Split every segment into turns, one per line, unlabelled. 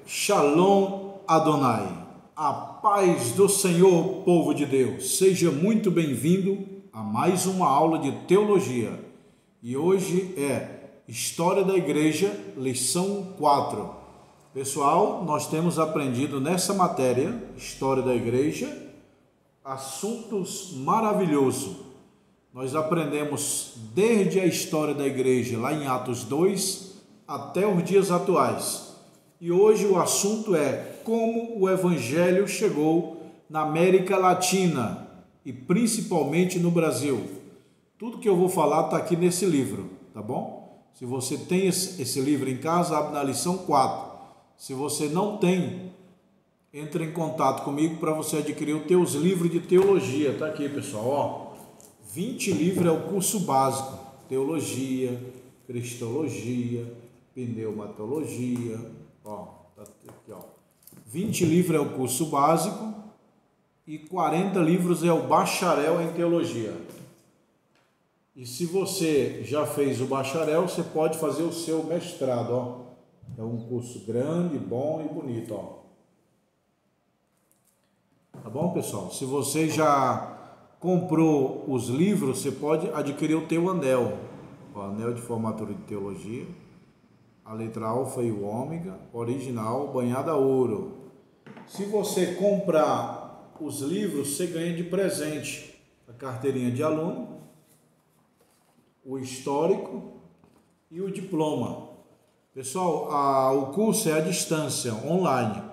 Shalom Adonai, a paz do Senhor, povo de Deus. Seja muito bem-vindo a mais uma aula de teologia. E hoje é História da Igreja, lição 4. Pessoal, nós temos aprendido nessa matéria, História da Igreja, assuntos maravilhosos. Nós aprendemos desde a história da igreja, lá em Atos 2, até os dias atuais. E hoje o assunto é como o Evangelho chegou na América Latina e principalmente no Brasil. Tudo que eu vou falar está aqui nesse livro, tá bom? Se você tem esse livro em casa, abre na lição 4. Se você não tem, entre em contato comigo para você adquirir os teus livros de teologia. Tá aqui, pessoal, ó. 20 livros é o curso básico. Teologia, Cristologia, Pneumatologia, ó, tá aqui, ó. 20 livros é o curso básico e 40 livros é o bacharel em teologia. E se você já fez o bacharel, você pode fazer o seu mestrado, ó. É um curso grande, bom e bonito, ó. Tá bom, pessoal? Se você já comprou os livros, você pode adquirir o teu anel. O anel de formatura de teologia, a letra alfa e o ômega, original, banhado a ouro. Se você comprar os livros, você ganha de presente a carteirinha de aluno, o histórico e o diploma. Pessoal, o curso é à distância, online,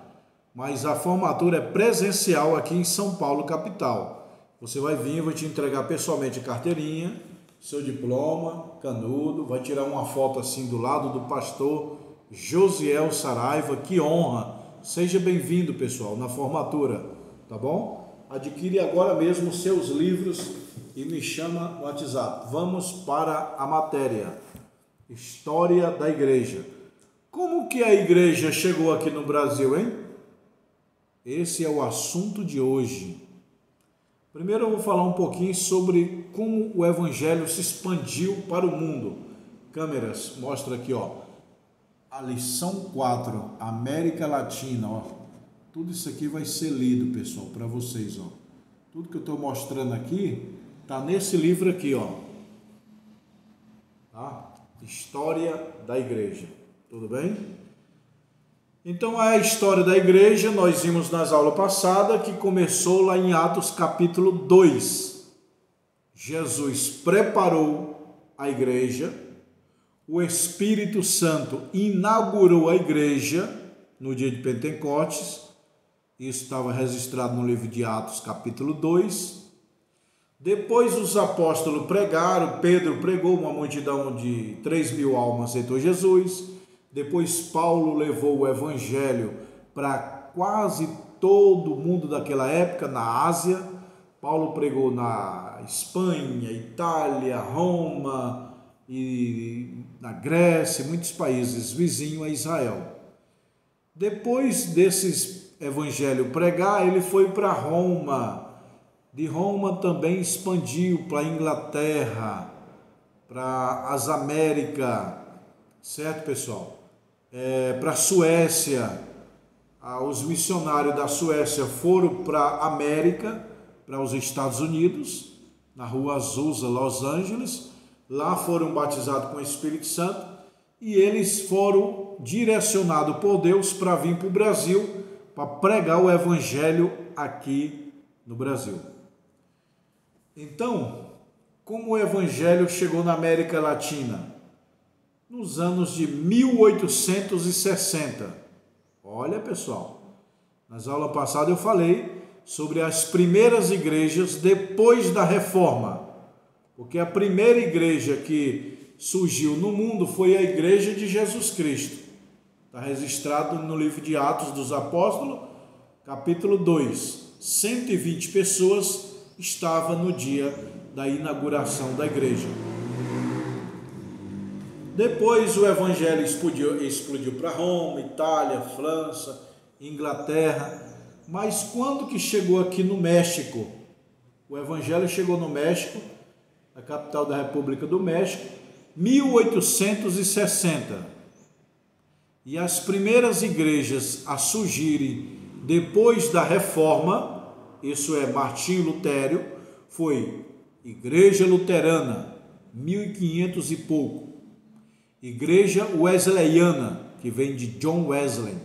mas a formatura é presencial aqui em São Paulo, capital. Você vai vir, eu vou te entregar pessoalmente a carteirinha, seu diploma, canudo, vai tirar uma foto assim do lado do pastor Josiel Saraiva, que honra. Seja bem-vindo, pessoal, na formatura, tá bom? Adquire agora mesmo os seus livros e me chama no WhatsApp. Vamos para a matéria, História da Igreja. Como que a igreja chegou aqui no Brasil, hein? Esse é o assunto de hoje. Primeiro eu vou falar um pouquinho sobre como o Evangelho se expandiu para o mundo. Câmeras, mostra aqui, ó. A lição 4, América Latina, ó. Tudo isso aqui vai ser lido, pessoal, para vocês, ó. Tudo que eu estou mostrando aqui tá nesse livro aqui, ó. Tá? História da Igreja. Tudo bem? Então, a história da igreja, nós vimos nas aulas passadas que começou lá em Atos capítulo 2. Jesus preparou a igreja, o Espírito Santo inaugurou a igreja no dia de Pentecostes. Isso estava registrado no livro de Atos capítulo 2. Depois os apóstolos pregaram, Pedro pregou, uma multidão de 3.000 almas aceitou Jesus. Depois Paulo levou o evangelho para quase todo mundo daquela época, na Ásia. Paulo pregou na Espanha, Itália, Roma e na Grécia, muitos países vizinhos a Israel. Depois desses evangelho pregar, ele foi para Roma. De Roma também expandiu para a Inglaterra, para as Américas, certo, pessoal? Para a Suécia, os missionários da Suécia foram para a América, para os Estados Unidos, na Rua Azusa, Los Angeles. Lá foram batizados com o Espírito Santo e eles foram direcionados por Deus para vir para o Brasil, para pregar o Evangelho aqui no Brasil. Então, como o Evangelho chegou na América Latina? Nos anos de 1860. Olha, pessoal, nas aulas passadas eu falei sobre as primeiras igrejas depois da Reforma, porque a primeira igreja que surgiu no mundo foi a Igreja de Jesus Cristo. Está registrado no livro de Atos dos Apóstolos, capítulo 2. 120 pessoas estavam no dia da inauguração da igreja. Depois o evangelho explodiu para Roma, Itália, França, Inglaterra. Mas quando que chegou aqui no México? O evangelho chegou no México, a capital da República do México, 1860. E as primeiras igrejas a surgirem depois da Reforma, isso é Martinho Lutero, foi Igreja Luterana, 1500 e pouco. Igreja Wesleyana, que vem de John Wesley.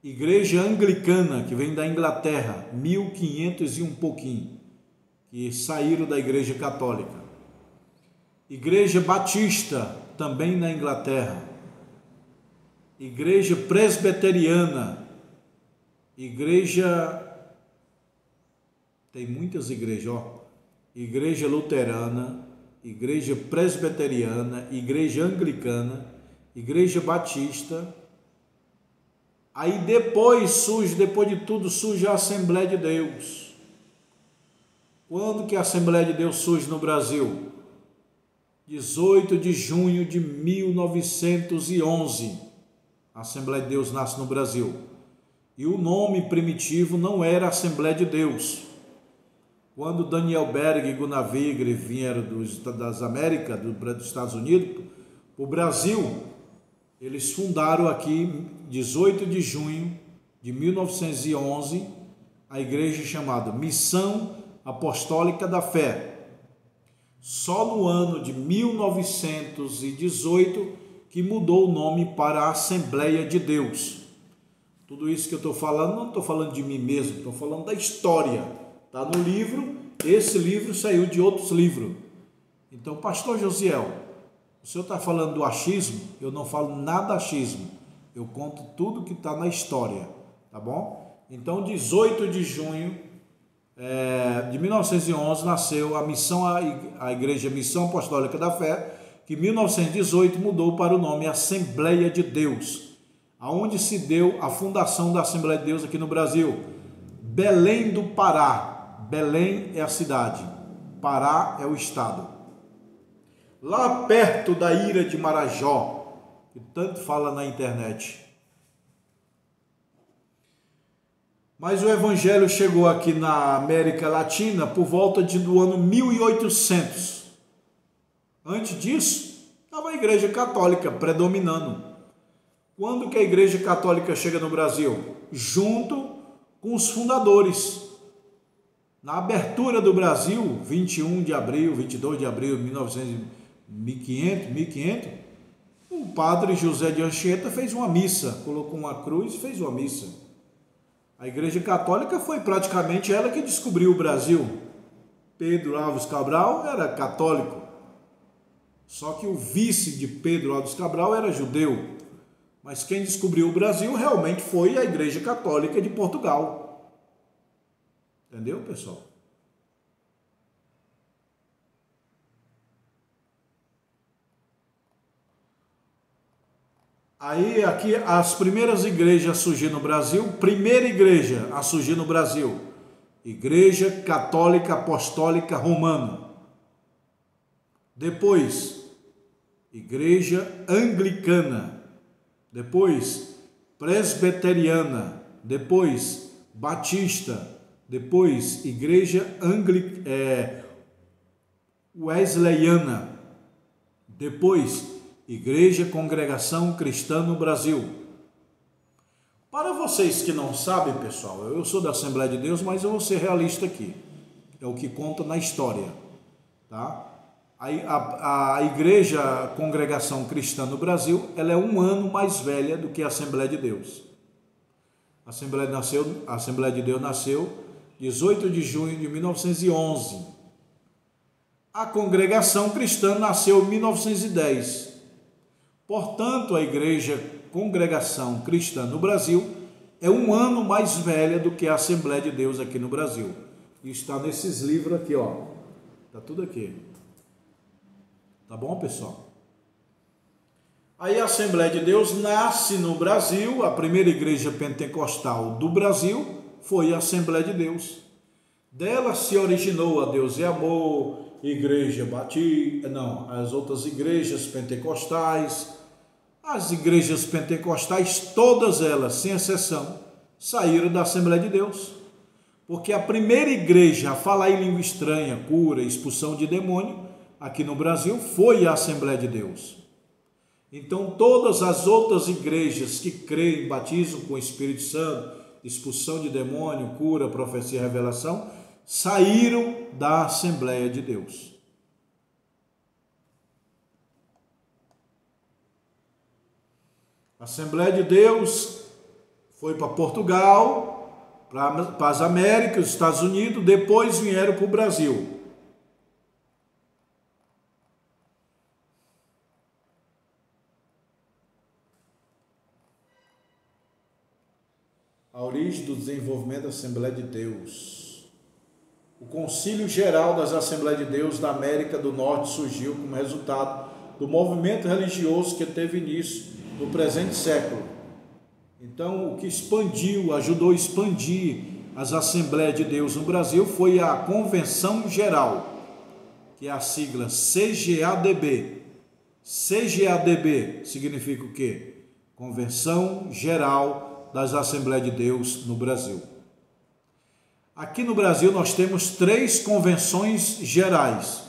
Igreja Anglicana, que vem da Inglaterra, 1500 e um pouquinho, que saíram da Igreja Católica. Igreja Batista, também na Inglaterra. Igreja Presbiteriana. Igreja... Tem muitas igrejas, ó. Igreja Luterana, Igreja Presbiteriana, Igreja Anglicana, Igreja Batista. Aí depois de tudo, surge a Assembleia de Deus. Quando que a Assembleia de Deus surge no Brasil? 18 de junho de 1911. A Assembleia de Deus nasce no Brasil. E o nome primitivo não era Assembleia de Deus. Quando Daniel Berg e Gunnar Wegner vieram das Américas, dos Estados Unidos, para o Brasil, eles fundaram aqui, 18 de junho de 1911, a igreja chamada Missão Apostólica da Fé. Só no ano de 1918 que mudou o nome para Assembleia de Deus. Tudo isso que eu estou falando, não estou falando de mim mesmo, estou falando da história. Está no livro, esse livro saiu de outros livros. Então, pastor Josiel, o senhor está falando do achismo? Eu não falo nada achismo. Eu conto tudo que está na história, tá bom? Então, 18 de junho de 1911 nasceu a Igreja Missão Apostólica da Fé, que em 1918 mudou para o nome Assembleia de Deus, aonde se deu a fundação da Assembleia de Deus aqui no Brasil. Belém do Pará. Belém é a cidade, Pará é o estado. Lá perto da Ilha de Marajó, que tanto fala na internet. Mas o evangelho chegou aqui na América Latina por volta do ano 1800. Antes disso, estava a Igreja Católica predominando. Quando que a Igreja Católica chega no Brasil? Junto com os fundadores. Na abertura do Brasil, 21 de abril, 22 de abril de 1500, o padre José de Anchieta fez uma missa, colocou uma cruz e fez uma missa. A Igreja Católica foi praticamente ela que descobriu o Brasil. Pedro Álvares Cabral era católico, só que o vice de Pedro Álvares Cabral era judeu. Mas quem descobriu o Brasil realmente foi a Igreja Católica de Portugal. Entendeu, pessoal? Aí, aqui, as primeiras igrejas a surgir no Brasil, primeira igreja a surgir no Brasil, Igreja Católica Apostólica Romana. Depois, Igreja Anglicana. Depois, Presbiteriana. Depois, Batista. Depois, Igreja Wesleyana. Depois, Igreja Congregação Cristã no Brasil. Para vocês que não sabem, pessoal, eu sou da Assembleia de Deus, mas eu vou ser realista aqui. É o que conta na história, tá? A Igreja Congregação Cristã no Brasil, ela é um ano mais velha do que a Assembleia de Deus. A Assembleia de Deus nasceu 18 de junho de 1911. A Congregação Cristã nasceu em 1910. Portanto, a Igreja Congregação Cristã no Brasil é um ano mais velha do que a Assembleia de Deus aqui no Brasil. E está nesses livros aqui, ó. Está tudo aqui. Tá bom, pessoal? Aí a Assembleia de Deus nasce no Brasil, a primeira igreja pentecostal do Brasil foi a Assembleia de Deus. Dela se originou a Deus é Amor, Igreja Batista, as outras igrejas pentecostais. As igrejas pentecostais, todas elas, sem exceção, saíram da Assembleia de Deus. Porque a primeira igreja a falar em língua estranha, cura, expulsão de demônio, aqui no Brasil, foi a Assembleia de Deus. Então, todas as outras igrejas que creem, batizam com o Espírito Santo, expulsão de demônio, cura, profecia e revelação, saíram da Assembleia de Deus. A Assembleia de Deus foi para Portugal, para as Américas, Estados Unidos, depois vieram para o Brasil. A origem do desenvolvimento da Assembleia de Deus. O Concílio Geral das Assembleias de Deus da América do Norte surgiu como resultado do movimento religioso que teve início no presente século. Então, o que expandiu, ajudou a expandir as Assembleias de Deus no Brasil foi a Convenção Geral, que é a sigla CGADB. CGADB significa o quê? Convenção Geral das Assembleias de Deus no Brasil. Aqui no Brasil nós temos 3 convenções gerais.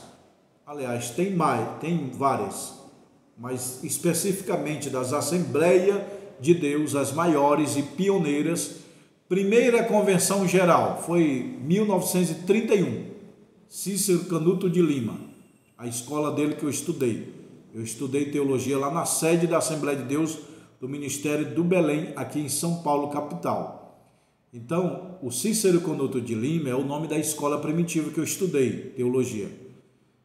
Aliás, tem várias, mas especificamente das Assembleias de Deus, as maiores e pioneiras. Primeira convenção geral foi 1931, Cícero Canuto de Lima, a escola dele que eu estudei. Eu estudei teologia lá na sede da Assembleia de Deus do Ministério do Belém, aqui em São Paulo, capital. Então, o Cícero Canuto de Lima é o nome da escola primitiva que eu estudei, teologia.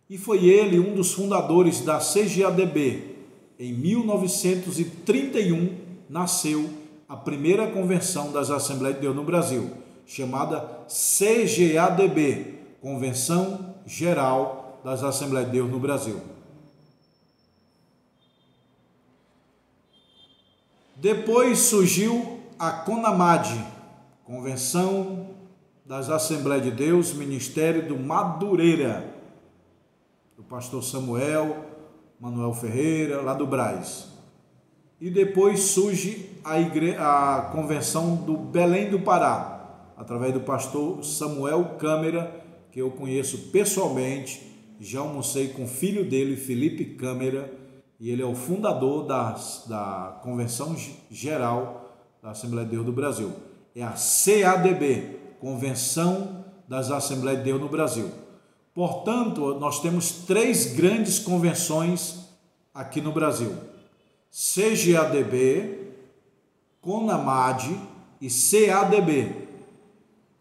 E foi ele um dos fundadores da CGADB. Em 1931, nasceu a primeira convenção das Assembleias de Deus no Brasil, chamada CGADB, Convenção Geral das Assembleias de Deus no Brasil. Depois surgiu a CONAMAD, Convenção das Assembleias de Deus, Ministério do Madureira, do pastor Manuel Ferreira, lá do Brás. E depois surge a Convenção do Belém do Pará, através do pastor Samuel Câmara, que eu conheço pessoalmente, já almocei com o filho dele, Felipe Câmara, e ele é o fundador da Convenção Geral da Assembleia de Deus do Brasil. É a CADB, Convenção das Assembleias de Deus no Brasil. Portanto, nós temos 3 grandes convenções aqui no Brasil: CGADB, CONAMAD e CADB.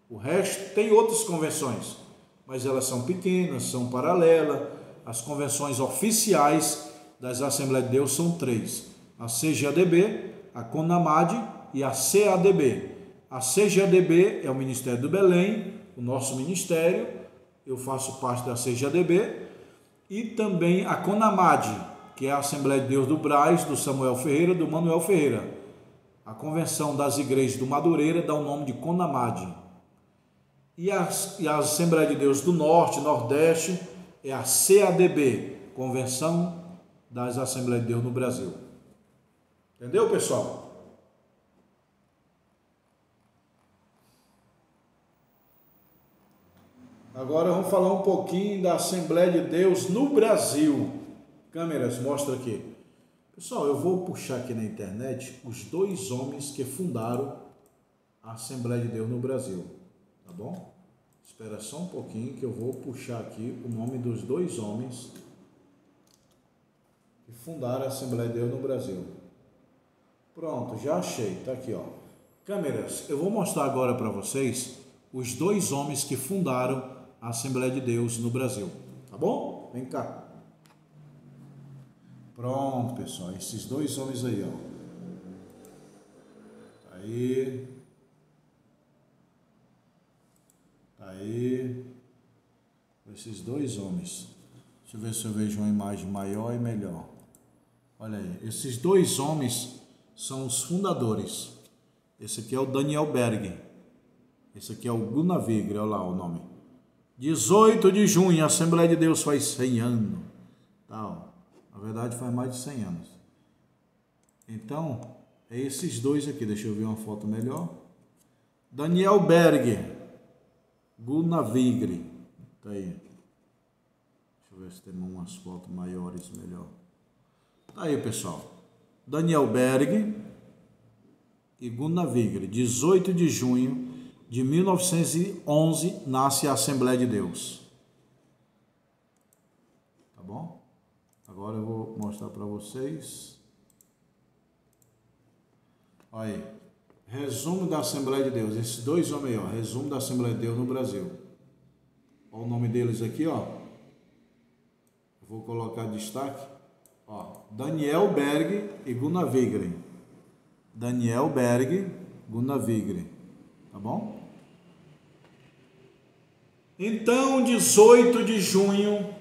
O resto tem outras convenções, mas elas são pequenas, são paralelas. As convenções oficiais das Assembleias de Deus são 3: a CGADB, a CONAMAD e a CADB. A CGADB é o Ministério do Belém, o nosso ministério, eu faço parte da CGADB, e também a CONAMAD, que é a Assembleia de Deus do Brás, do Samuel Ferreira, do Manuel Ferreira. A Convenção das Igrejas do Madureira dá o nome de CONAMAD. E a Assembleia de Deus do Norte, Nordeste, é a CADB, Convenção das Assembleias de Deus no Brasil. Entendeu, pessoal? Agora vamos falar um pouquinho da Assembleia de Deus no Brasil. Câmeras, mostra aqui. Pessoal, eu vou puxar aqui na internet os 2 homens que fundaram a Assembleia de Deus no Brasil. Tá bom? Espera só um pouquinho que eu vou puxar aqui o nome dos 2 homens que fundaram a Assembleia de Deus no Brasil. Pronto, já achei, tá aqui, ó. Câmeras, eu vou mostrar agora para vocês os 2 homens que fundaram a Assembleia de Deus no Brasil, tá bom? Vem cá. Pronto, pessoal, esses 2 homens aí, ó. Aí. Aí. Esses 2 homens. Deixa eu ver se eu vejo uma imagem maior e melhor. Olha aí, esses 2 homens são os fundadores. Esse aqui é o Daniel Berg. Esse aqui é o Gunnar Vigre, olha lá o nome. 18 de junho, a Assembleia de Deus faz 100 anos. Tá, ó. Na verdade faz mais de 100 anos. Então, é esses 2 aqui. Deixa eu ver uma foto melhor. Daniel Berg, Gunnar Vigre. Tá aí. Deixa eu ver se tem umas fotos maiores melhor. Tá aí, pessoal. Daniel Berg e Gunnar Wigre, 18 de junho de 1911, nasce a Assembleia de Deus. Tá bom? Agora eu vou mostrar para vocês. Olha aí. Resumo da Assembleia de Deus. Esses dois homens aí, ó. Resumo da Assembleia de Deus no Brasil. Olha o nome deles aqui, ó. Vou colocar destaque. Ó, Daniel Berg e Gunnar Wigre. Daniel Berg, Gunnar Wigre. Tá bom? Então, 18 de junho,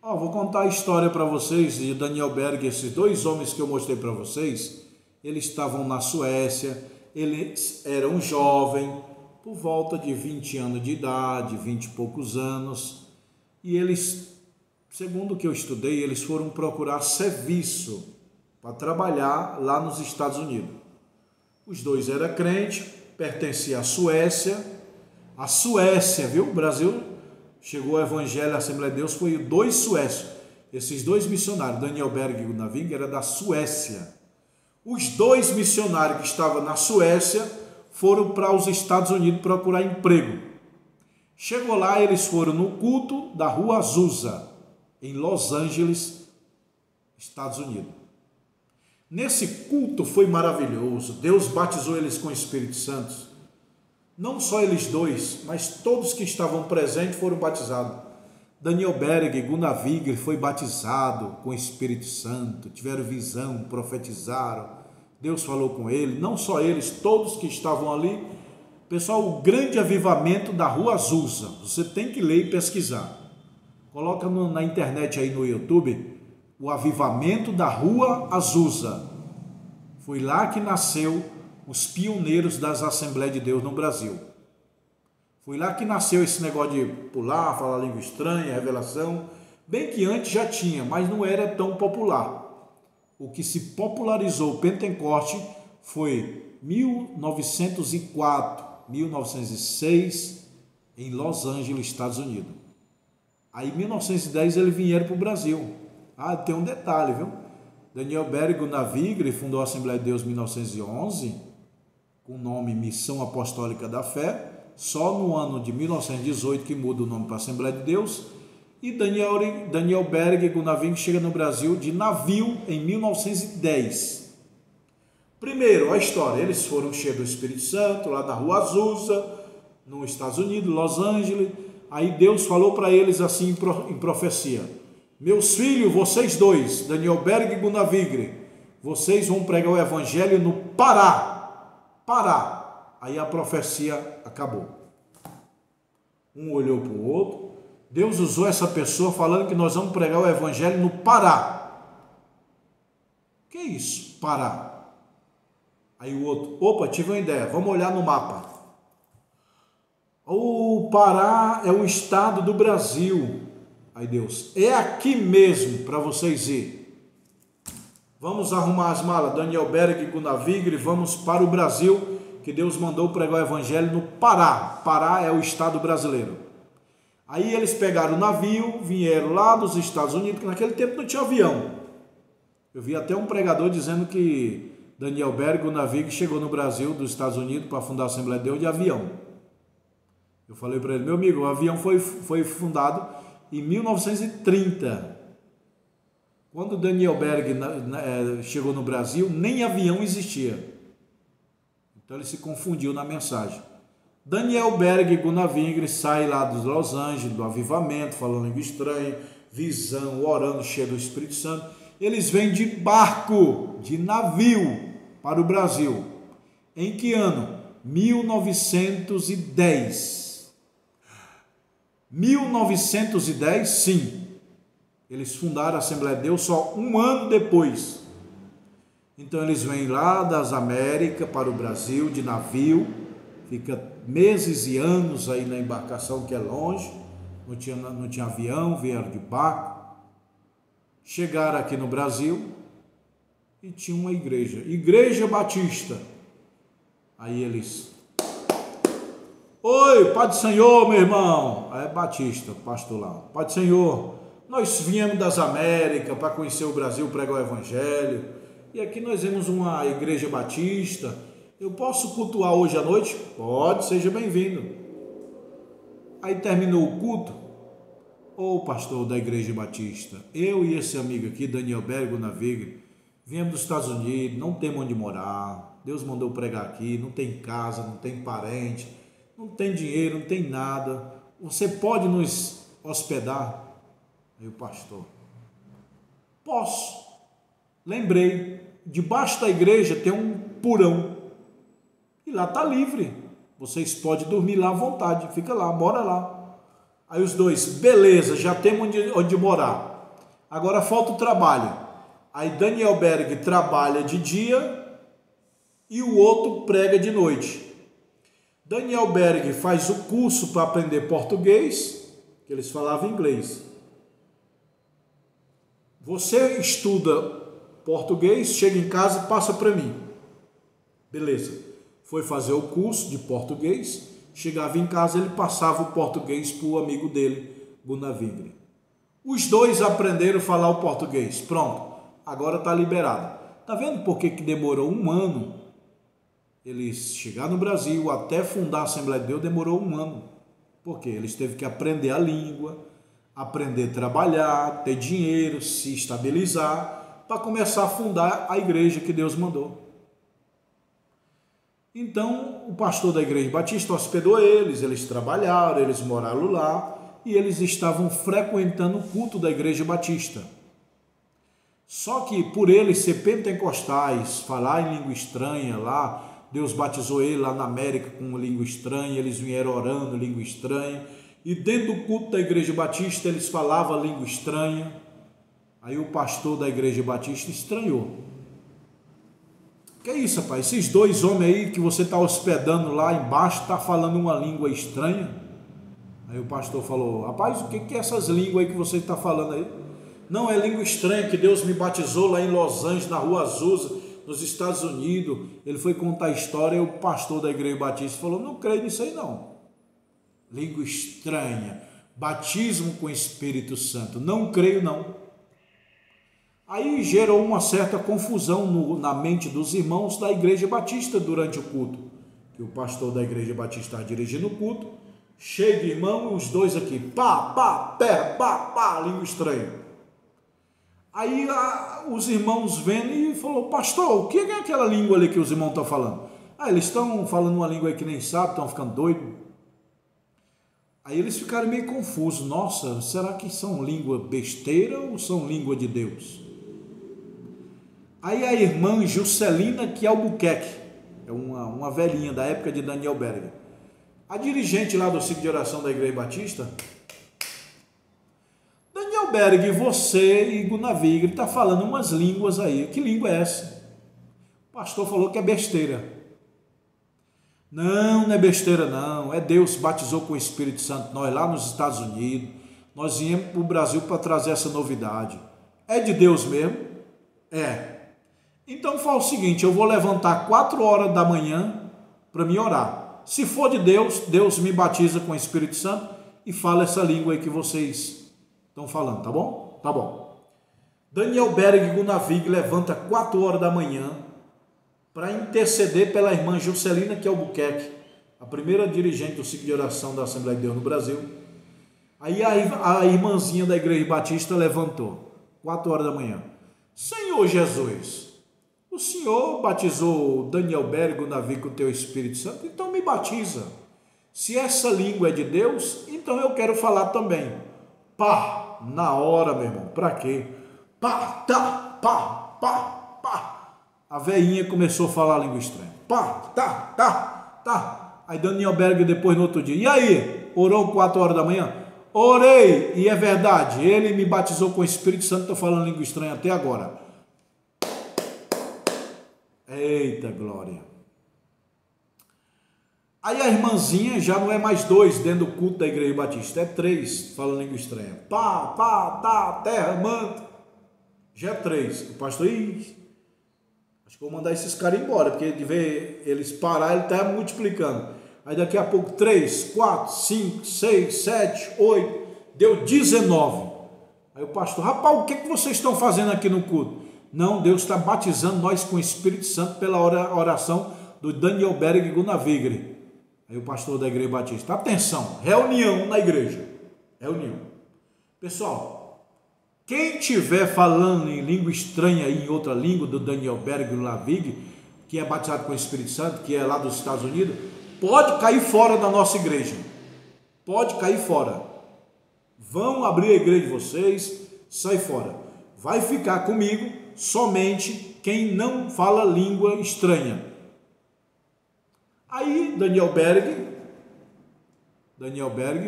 ó, vou contar a história para vocês de Daniel Berg, esses dois homens que eu mostrei para vocês. Eles estavam na Suécia, eles eram jovens, por volta de 20 anos de idade, 20 e poucos anos, e eles, segundo o que eu estudei, eles foram procurar serviço para trabalhar lá nos Estados Unidos. Os dois eram crentes, pertenciam à Suécia. A Suécia, viu? O Brasil chegou ao Evangelho, a Assembleia de Deus, foi dois suécios. Esses dois missionários, Daniel Berg e Gunnar Wigre, era da Suécia. Os dois missionários que estavam na Suécia foram para os Estados Unidos procurar emprego. Chegou lá, eles foram no culto da Rua Azusa, em Los Angeles, Estados Unidos. Nesse culto foi maravilhoso. Deus batizou eles com o Espírito Santo. Não só eles dois, mas todos que estavam presentes foram batizados. Daniel Berg e Gunnar Wigre foi batizado com o Espírito Santo, tiveram visão, profetizaram. Deus falou com ele, não só eles, todos que estavam ali. Pessoal, o grande avivamento da Rua Azusa, você tem que ler e pesquisar. Coloca na internet aí no YouTube, o avivamento da Rua Azusa. Foi lá que nasceu os pioneiros das Assembleias de Deus no Brasil. Foi lá que nasceu esse negócio de pular, falar língua estranha, revelação. Bem que antes já tinha, mas não era tão popular. O que se popularizou o Pentecoste foi 1904, 1906, em Los Angeles, Estados Unidos. Aí em 1910 eles vieram para o Brasil. Ah, tem um detalhe, viu? Daniel Berg e Gunnar Wigre fundou a Assembleia de Deus em 1911, com o nome Missão Apostólica da Fé. Só no ano de 1918 que muda o nome para Assembleia de Deus. E Daniel Berg e Gunnar Wigre chega no Brasil de navio em 1910. Primeiro, a história. Eles foram cheios do Espírito Santo, lá na Rua Azusa, nos Estados Unidos, Los Angeles. Aí Deus falou para eles assim em profecia: meus filhos, vocês dois, Daniel Berg e Gunnar Wigre, vocês vão pregar o Evangelho no Pará. Pará. Aí a profecia acabou. Um olhou para o outro. Deus usou essa pessoa falando que nós vamos pregar o Evangelho no Pará. Que isso, Pará? Aí o outro, opa, tive uma ideia, vamos olhar no mapa. O Pará é um estado do Brasil. Aí Deus, é aqui mesmo para vocês ir. Vamos arrumar as malas, Daniel Berg e Gunnar Wigre, vamos para o Brasil, que Deus mandou pregar o Evangelho no Pará. Pará é o estado brasileiro. Aí eles pegaram o navio, vieram lá dos Estados Unidos, que naquele tempo não tinha avião. Eu vi até um pregador dizendo que Daniel Berg e Gunnar Wigre chegou no Brasil, dos Estados Unidos, para fundar a Assembleia de Deus de avião. Eu falei para ele, meu amigo, o avião foi fundado em 1930. Quando Daniel Berg chegou no Brasil, nem avião existia. Então ele se confundiu na mensagem. Daniel Berg e Gunnar Wigre saem lá dos Los Angeles, do avivamento, falando língua estranha, visão, orando, cheio do Espírito Santo. Eles vêm de barco, de navio, para o Brasil. Em que ano? 1910. 1910, sim. Eles fundaram a Assembleia de Deus só um ano depois. Então eles vêm lá das Américas para o Brasil de navio, fica meses e anos aí na embarcação, que é longe, não tinha avião, vieram de barco. Chegaram aqui no Brasil e tinha uma igreja batista. Aí eles, oi, Pai do Senhor, meu irmão. Aí é batista, pastor lá, Pai do Senhor, Nós viemos das Américas para conhecer o Brasil, pregar o Evangelho. E aqui nós vemos uma igreja batista. Eu posso cultuar hoje à noite? Pode, seja bem-vindo. Aí terminou o culto. Ô pastor da igreja batista, eu e esse amigo aqui, Daniel Bergo Navigre, viemos dos Estados Unidos, não temos onde morar. Deus mandou pregar aqui, não tem casa, não tem parente, não tem dinheiro, não tem nada. Você pode nos hospedar? Aí o pastor, posso. Lembrei, debaixo da igreja tem um porão e lá está livre, vocês podem dormir lá à vontade, fica lá, mora lá. Aí os dois, beleza, já temos onde morar, agora falta o trabalho. Aí Daniel Berg trabalha de dia e o outro prega de noite. Daniel Berg faz o curso para aprender português, que eles falavam inglês. Você estuda português, chega em casa e passa para mim. Beleza. Foi fazer o curso de português, chegava em casa, ele passava o português para o amigo dele, Gunavigre. Os dois aprenderam a falar o português. Pronto, agora está liberado. Está vendo por que demorou um ano? Eles chegaram no Brasil, até fundar a Assembleia de Deus, demorou um ano. Por quê? Eles teve que aprender a língua, aprender a trabalhar, ter dinheiro, se estabilizar, para começar a fundar a igreja que Deus mandou. Então, o pastor da igreja batista hospedou eles trabalharam, eles moraram lá, e eles estavam frequentando o culto da igreja batista. Só que, por eles ser pentecostais, falar em língua estranha lá, Deus batizou ele lá na América com língua estranha, eles vieram orando língua estranha, e dentro do culto da igreja batista eles falavam língua estranha. Aí o pastor da igreja batista estranhou. Que é isso, rapaz? Esses dois homens aí que você está hospedando lá embaixo, está falando uma língua estranha? Aí o pastor falou, rapaz, o que é essas línguas aí que você está falando aí? Não, é língua estranha que Deus me batizou lá em Los Angeles, na Rua Azusa, nos Estados Unidos. Ele foi contar a história e o pastor da igreja batista falou, não creio nisso aí não. Língua estranha, batismo com o Espírito Santo, não creio não. Aí gerou uma certa confusão na mente dos irmãos da igreja batista durante o culto, que o pastor da igreja batista estava dirigindo o culto, cheio de irmão, os dois aqui, língua estranha. Aí os irmãos vendo e falou, pastor, o que é aquela língua ali que os irmãos estão falando? Eles estão falando uma língua aí que nem sabem, estão ficando doidos. Aí eles ficaram meio confusos, nossa, será que são língua besteira ou são língua de Deus? Aí a irmã Juscelina que Albuquerque, é uma velhinha da época de Daniel Berg, a dirigente lá do ciclo de oração da igreja batista, Daniel Berg, você e Gunavigre está falando umas línguas aí, que língua é essa? O pastor falou que é besteira. Não é besteira não, é Deus batizou com o Espírito Santo, nós lá nos Estados Unidos, nós viemos para o Brasil para trazer essa novidade. É de Deus mesmo? É. Então fala o seguinte, eu vou levantar 4 horas da manhã para me orar. Se for de Deus, Deus me batiza com o Espírito Santo e fala essa língua aí que vocês estão falando, tá bom? Tá bom. Daniel Berg Gunavig levanta 4 horas da manhã para interceder pela irmã Juscelina que Albuquerque, a primeira dirigente do ciclo de oração da Assembleia de Deus no Brasil. Aí a irmãzinha da igreja batista levantou, 4 horas da manhã. Senhor Jesus, o Senhor batizou Daniel Berg Gunavig com o teu Espírito Santo, então me batiza. Se essa língua é de Deus, então eu quero falar também. Pá, na hora, meu irmão, para quê? Pá, tá, pá, pá, pá. A velhinha começou a falar a língua estranha. Pá, tá. Aí Daniel Berg depois no outro dia. E aí? Orou 4 horas da manhã? Orei, e é verdade. Ele me batizou com o Espírito Santo. Estou falando língua estranha até agora. Eita glória. Aí a irmãzinha já não é mais 2 dentro do culto da igreja batista. É 3 falando língua estranha. Pá, tá, terra, manto. Já é 3. O pastor... Acho que vou mandar esses caras embora, porque de ver eles parar, ele está multiplicando. Aí daqui a pouco 3, 4, 5, 6, 7, 8, deu 19. Aí o pastor, rapaz, o que vocês estão fazendo aqui no culto? Não, Deus está batizando nós com o Espírito Santo pela oração do Daniel Berg Gunavigre. Aí o pastor da igreja batista, atenção, reunião na igreja. Reunião. Pessoal, quem tiver falando em língua estranha e em outra língua do Daniel Berg Gunavigre, que é batizado com o Espírito Santo, que é lá dos Estados Unidos, pode cair fora da nossa igreja. Pode cair fora. Vão abrir a igreja de vocês, sai fora. Vai ficar comigo somente quem não fala língua estranha. Aí Daniel Berg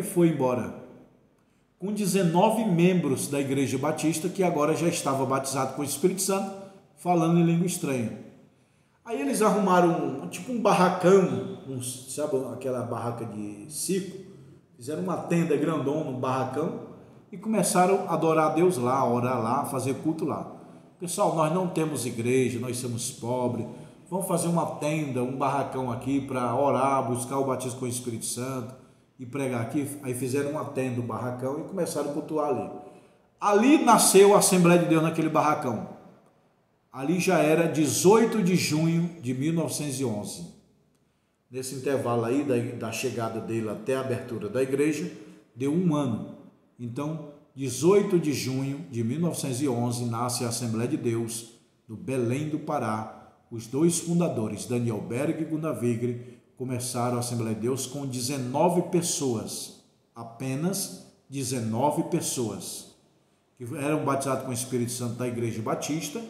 foi embora com 19 membros da igreja batista que agora já estava batizado com o Espírito Santo, falando em língua estranha. Aí eles arrumaram tipo um barracão, sabe aquela barraca de circo? Fizeram uma tenda grandona, um barracão, e começaram a adorar a Deus lá, orar lá, fazer culto lá. Pessoal, nós não temos igreja, nós somos pobres, vamos fazer uma tenda, um barracão aqui para orar, buscar o batismo com o Espírito Santo e pregar aqui. Aí fizeram uma tenda, um barracão, e começaram a cultuar ali. Ali nasceu a Assembleia de Deus naquele barracão. Ali já era 18 de junho de 1911. Nesse intervalo aí da chegada dele até a abertura da igreja, deu um ano. Então, 18 de junho de 1911, nasce a Assembleia de Deus no Belém do Pará. Os dois fundadores, Daniel Berg e Gunavigre, começaram a Assembleia de Deus com 19 pessoas. Apenas 19 pessoas. Que eram batizados com o Espírito Santo da Igreja Batista.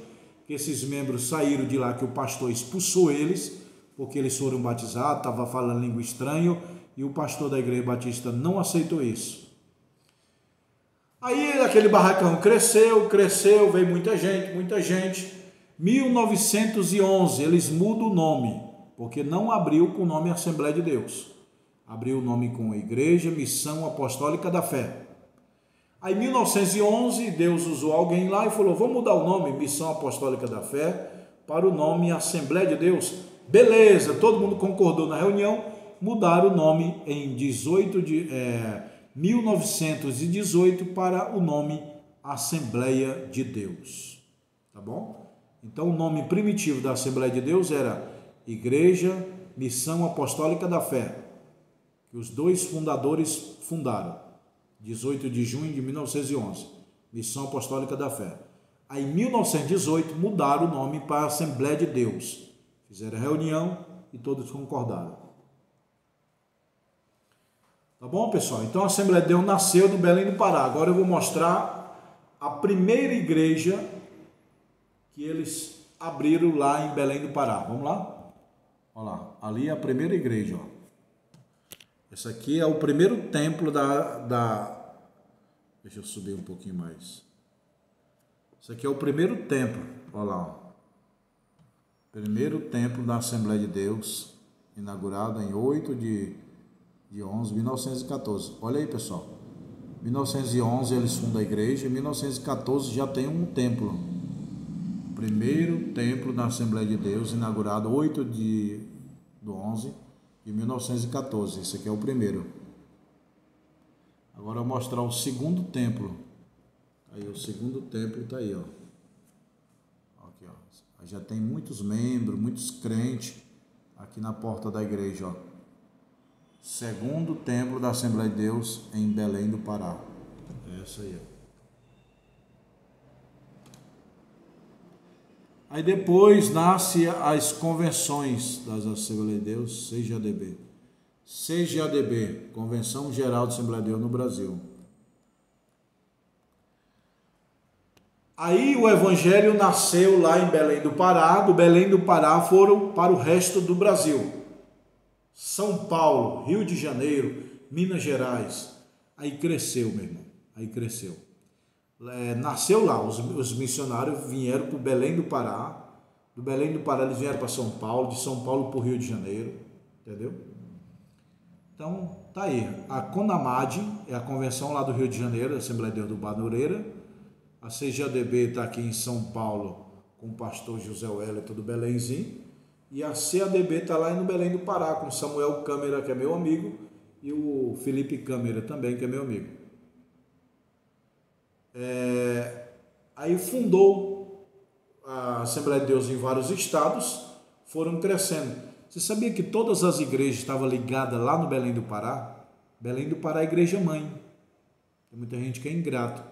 Que esses membros saíram de lá, que o pastor expulsou eles, porque eles foram batizados, estava falando língua estranha, e o pastor da igreja batista não aceitou isso. Aí aquele barracão cresceu, veio muita gente. 1911 eles mudam o nome, porque não abriu com o nome Assembleia de Deus. Abriu o nome com Igreja Missão Apostólica da Fé. Aí em 1911 Deus usou alguém lá e falou, vamos mudar o nome Missão Apostólica da Fé para o nome Assembleia de Deus. Beleza, todo mundo concordou na reunião, mudaram o nome em 1918 para o nome Assembleia de Deus, tá bom? Então o nome primitivo da Assembleia de Deus era Igreja Missão Apostólica da Fé, que os dois fundadores fundaram, 18 de junho de 1911, Missão Apostólica da Fé. Aí em 1918 mudaram o nome para Assembleia de Deus. Fizeram reunião e todos concordaram. Tá bom, pessoal? Então a Assembleia de Deus nasceu no Belém do Pará. Agora eu vou mostrar a primeira igreja que eles abriram lá em Belém do Pará. Vamos lá? Olha lá, ali é a primeira igreja. Ó. Esse aqui é o primeiro templo Deixa eu subir um pouquinho mais. Esse aqui é o primeiro templo. Olha lá, ó. Primeiro templo da Assembleia de Deus, inaugurado em 8 de 11 de 1914. Olha aí, pessoal. 1911 eles fundam a igreja, em 1914 já tem um templo. Primeiro templo da Assembleia de Deus, inaugurado 8 de 11 de 1914. Esse aqui é o primeiro. Agora eu vou mostrar o segundo templo. Aí o segundo templo está aí, ó. Aqui, ó. Já tem muitos membros, muitos crentes aqui na porta da igreja, ó. Segundo templo da Assembleia de Deus em Belém do Pará. É essa aí, ó. Aí depois nasce as convenções das Assembleias de Deus, CGADB. CGADB, Convenção Geral da Assembleia de Deus no Brasil. Aí o evangelho nasceu lá em Belém do Pará, do Belém do Pará foram para o resto do Brasil. São Paulo, Rio de Janeiro, Minas Gerais. Aí cresceu, meu irmão, aí cresceu. Nasceu lá, os missionários vieram para o Belém do Pará, do Belém do Pará eles vieram para São Paulo, de São Paulo para o Rio de Janeiro, entendeu? Então, tá aí, a CONAMAD é a convenção lá do Rio de Janeiro, a Assembleia de Deus do Badureira, a CGADB está aqui em São Paulo com o pastor José Wellington do Belémzinho, e a CADB está lá no Belém do Pará com Samuel Câmara, que é meu amigo, e o Felipe Câmara também, que é meu amigo. Aí fundou a Assembleia de Deus em vários estados, foram crescendo. Você sabia que todas as igrejas estavam ligadas lá no Belém do Pará? Belém do Pará é a igreja mãe. Tem muita gente que é ingrato.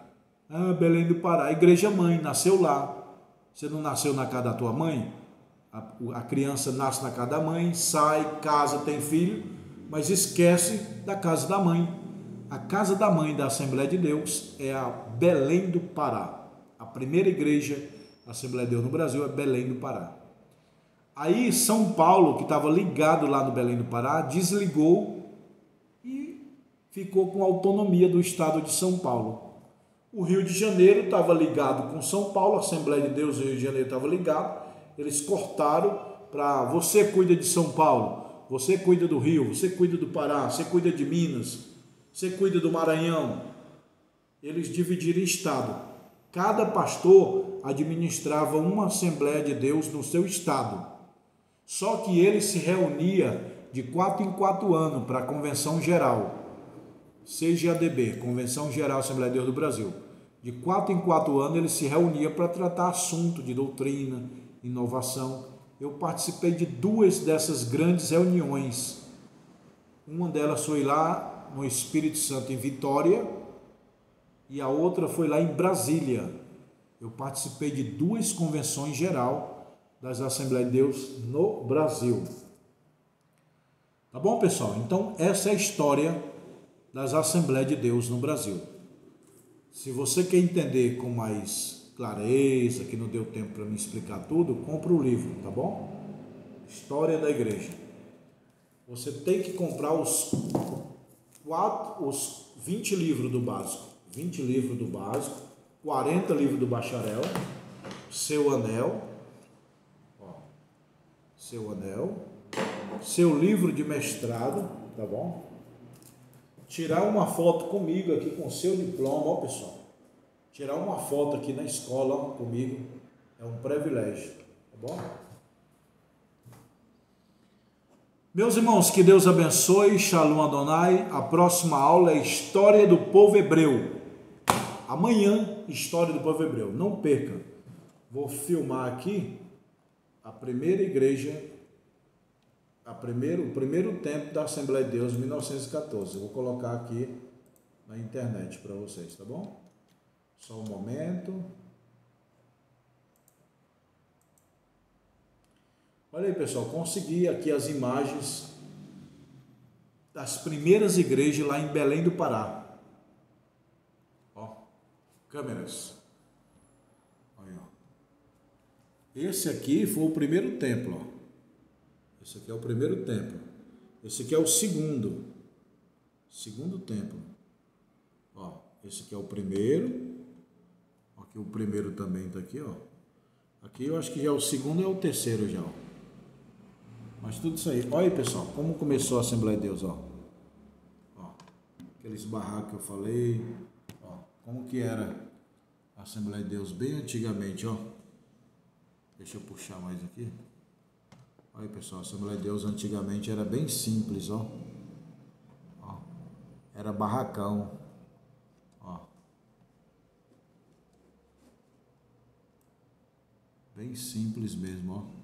Ah, Belém do Pará, a igreja mãe, nasceu lá. Você não nasceu na casa da tua mãe? A criança nasce na casa da mãe, sai, casa, tem filho, mas esquece da casa da mãe. A casa da mãe da Assembleia de Deus é a Belém do Pará. A primeira igreja da Assembleia de Deus no Brasil é Belém do Pará. Aí São Paulo, que estava ligado lá no Belém do Pará, desligou e ficou com a autonomia do estado de São Paulo. O Rio de Janeiro estava ligado com São Paulo, a Assembleia de Deus do Rio de Janeiro estava ligado. Eles cortaram para você cuida de São Paulo, você cuida do Rio, você cuida do Pará, você cuida de Minas, você cuida do Maranhão. Eles dividiram em estado. Cada pastor administrava uma Assembleia de Deus no seu estado. Só que ele se reunia de 4 em 4 anos para a Convenção Geral. CGADB, Convenção Geral Assembleia de Deus do Brasil. De 4 em 4 anos ele se reunia para tratar assunto de doutrina, inovação. Eu participei de 2 dessas grandes reuniões. Uma delas foi lá no Espírito Santo, em Vitória, e a outra foi lá em Brasília. Eu participei de 2 convenções geral das Assembleias de Deus no Brasil. Tá bom, pessoal? Então, essa é a história das Assembleias de Deus no Brasil. Se você quer entender com mais clareza, que não deu tempo para me explicar tudo, compra o livro, tá bom? História da Igreja. Você tem que comprar os 20 livros do básico. 20 livros do básico, 40 livros do bacharel, seu anel, seu livro de mestrado, tá bom? Tirar uma foto comigo aqui com o seu diploma, ó pessoal. Tirar uma foto aqui na escola comigo é um privilégio, tá bom? Meus irmãos, que Deus abençoe, Shalom Adonai. A próxima aula é História do Povo Hebreu. Amanhã, História do Povo Hebreu. Não perca. Vou filmar aqui a primeira igreja, o primeiro templo da Assembleia de Deus, 1914. Eu vou colocar aqui na internet para vocês, tá bom? Só um momento. Olha aí, pessoal, consegui aqui as imagens das primeiras igrejas lá em Belém do Pará. Ó, câmeras. Olha, ó. Esse aqui foi o primeiro templo, ó. Esse aqui é o primeiro templo. Esse aqui é o segundo templo. Ó, esse aqui é o primeiro. Aqui o primeiro também está aqui, ó. Aqui eu acho que já é o segundo e é o terceiro já, ó. Mas tudo isso aí. Olha aí, pessoal, como começou a Assembleia de Deus, ó. Ó, aqueles barracos que eu falei, ó, como que era a Assembleia de Deus bem antigamente, ó. Deixa eu puxar mais aqui. Olha aí, pessoal, a Assembleia de Deus antigamente era bem simples, ó. Ó, era barracão, ó. Bem simples mesmo, ó.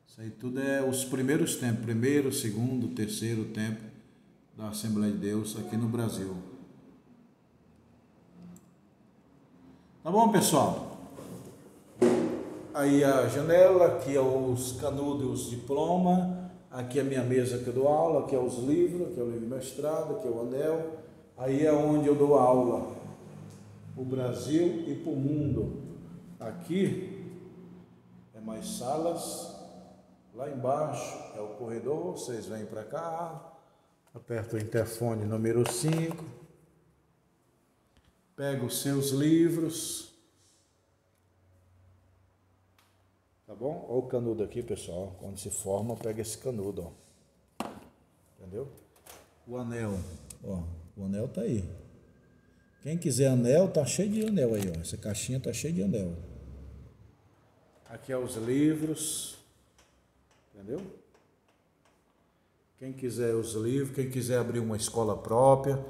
Isso aí tudo é os primeiros tempos, primeiro, segundo, terceiro tempo da Assembleia de Deus aqui no Brasil. Tá bom, pessoal? Aí a janela, aqui é os canudos, os diplomas, aqui é a minha mesa que eu dou aula, aqui é os livros, aqui é o livro de mestrado, aqui é o anel. Aí é onde eu dou aula para o Brasil e para o mundo. Aqui é mais salas. Lá embaixo é o corredor, vocês vêm para cá, aperta o interfone número 5, pega os seus livros, tá bom? Olha o canudo aqui, pessoal, quando se forma, pega esse canudo, ó, entendeu? O anel, ó, o anel tá aí. Quem quiser anel, tá cheio de anel aí, ó, essa caixinha tá cheia de anel. Aqui é os livros. Entendeu? Quem quiser os livros, quem quiser abrir uma escola própria,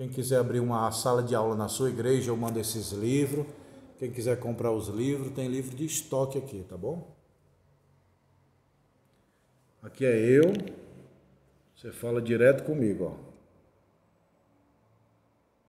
Quem quiser abrir uma sala de aula na sua igreja, eu mando esses livros. Quem quiser comprar os livros, tem livro de estoque aqui, tá bom? Aqui é eu. Você fala direto comigo, ó.